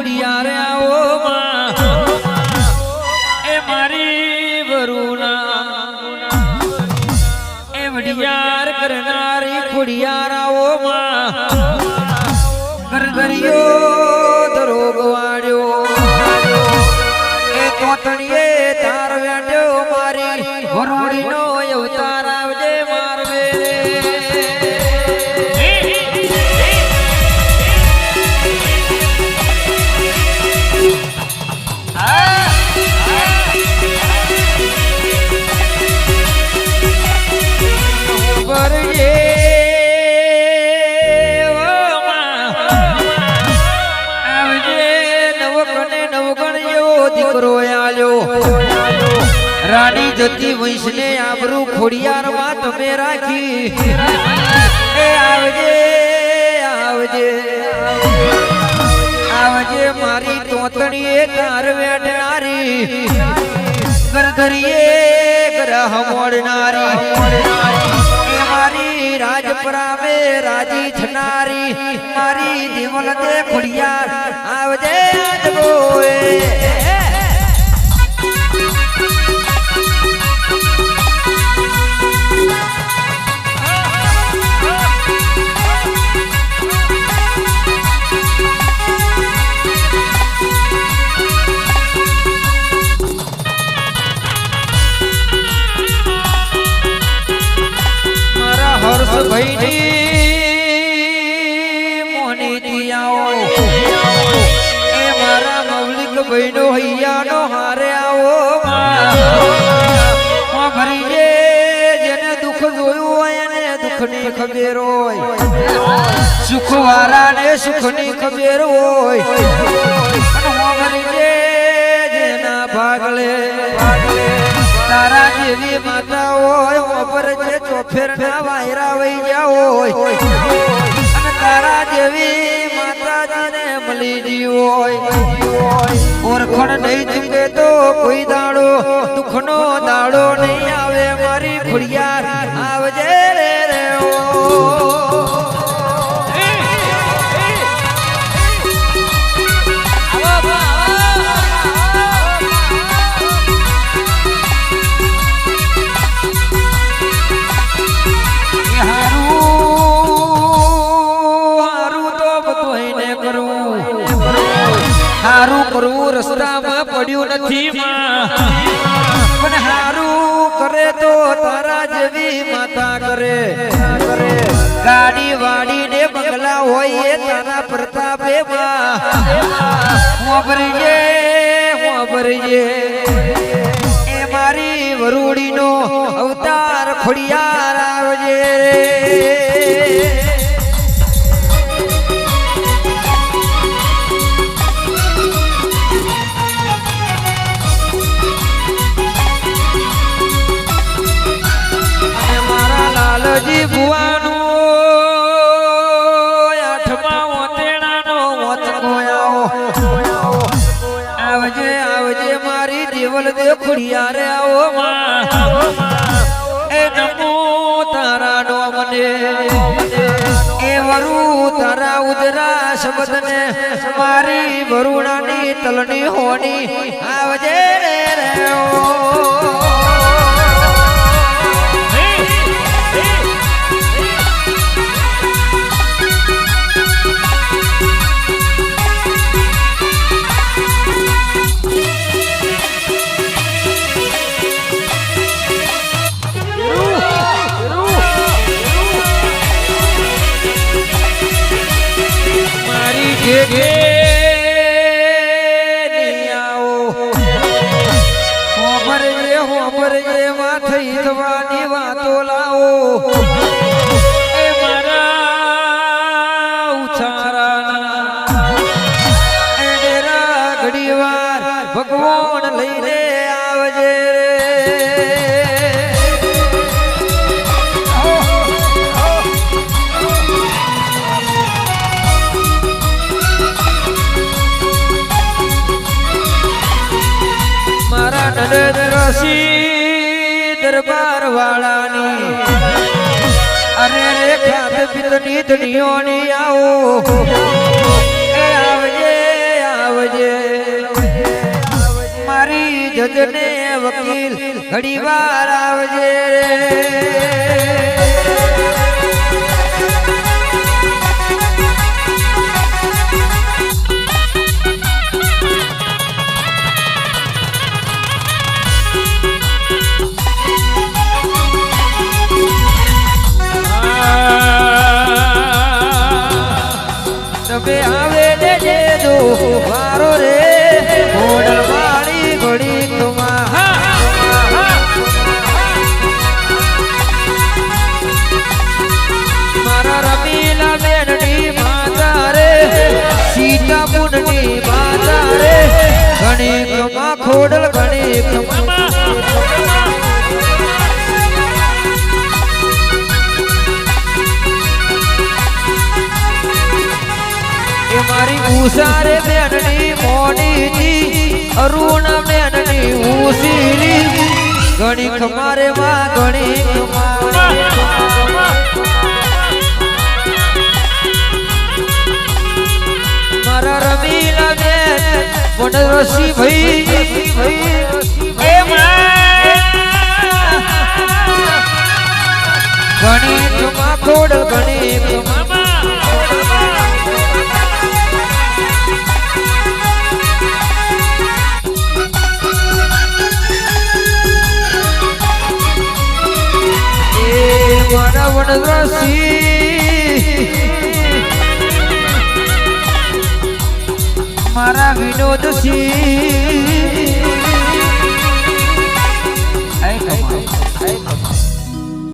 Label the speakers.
Speaker 1: ખુડિયાર આવો એ મારી વરુણા એ વડિયાર કરનારી ખુડિયાર આવો ગરગરિયો દરોગ વાળ્યો એ તોતણીએ તાર વેડ્યો મારી વરુડીનો અવતાર આવજે મારવે રાણી જતી વંશને આબરૂ ખોડિયાર માં તમે રાખી એ આવજે આવજે આવજે મારી તોતણીએ તાર વેઠનારી ગરગરીએ ગ્રહ મોડનારી એ મારી રાજપરામે રાજી થનારી મારી દીવલ દે ખોડિયાર આવજે આજગોએ ભાઈનો હૈયાનો હારે આવો ભરી જે જેને દુઃખ જોયું હોય એને દુઃખની ખબર હોય સુખ વાળાને સુખની ખબર હોય ભરી જે જેના ભાગલે તારા જેવી માતા હોય ઉપર જે ચોફેર ના વાયરા વહી ગયા હોય તારા જેવી માતાજીને મળી ગઈ હોય ઓરખણ નહીં ચૂકે તો કોઈ દાડો દુઃખનો દાડો નહીં આવે મારી ખુડિયાર આવજે રે રે હારું કરવું રસ્તામાં પડ્યું નથી પણ હારું કરે તો તારા જેવી માતા કરે ગાડી વાડી ને બંગલા હોય એ તારા પ્રતાપે વાપરજે એ મારી વરુડીનો અવતાર ખોડિયાર આવજે લાલજી ભુવાનું આઠમા ઓતેડાનો ઓતકો આવજે આવજે મારી દેવલ દે ખુડિયાર આવો એ નમો તારા નો મને એ વરુ તારા ઉજરા શબ્દને મારી વરુણાની તલની હોની આવજે રે રે થઈ થવાની વાતો લાવો એ મારા ઉછારા ઘડી વાર ભગવાન લઈને આવજે મારા નરેન્દ્રસિંહ દરબાર વાળાની અરે રે ખાત પિતની ધણીઓની આવો આવજે આવજે વકીલ ઘડી વાર આવજે રે તમે આવે ને જે દો વારો રે ઘોડલ વાળી ઘડી મારા રમીલા બેનની માતા રે સીતા પુનની માતા રે ઘણી કમા ખોડલ ઘણી કમા મારી ઉષારે બેનની મોડીજી અરુણ બેનની ઉસીરી ઘણી ખમારે માં ઘણી મારા રમીલા બેન વનરસી ભાઈ ઘણી ખમા ખોડલ ઘણી ખમા મારા વનરસી મારા વિનોદસિંહ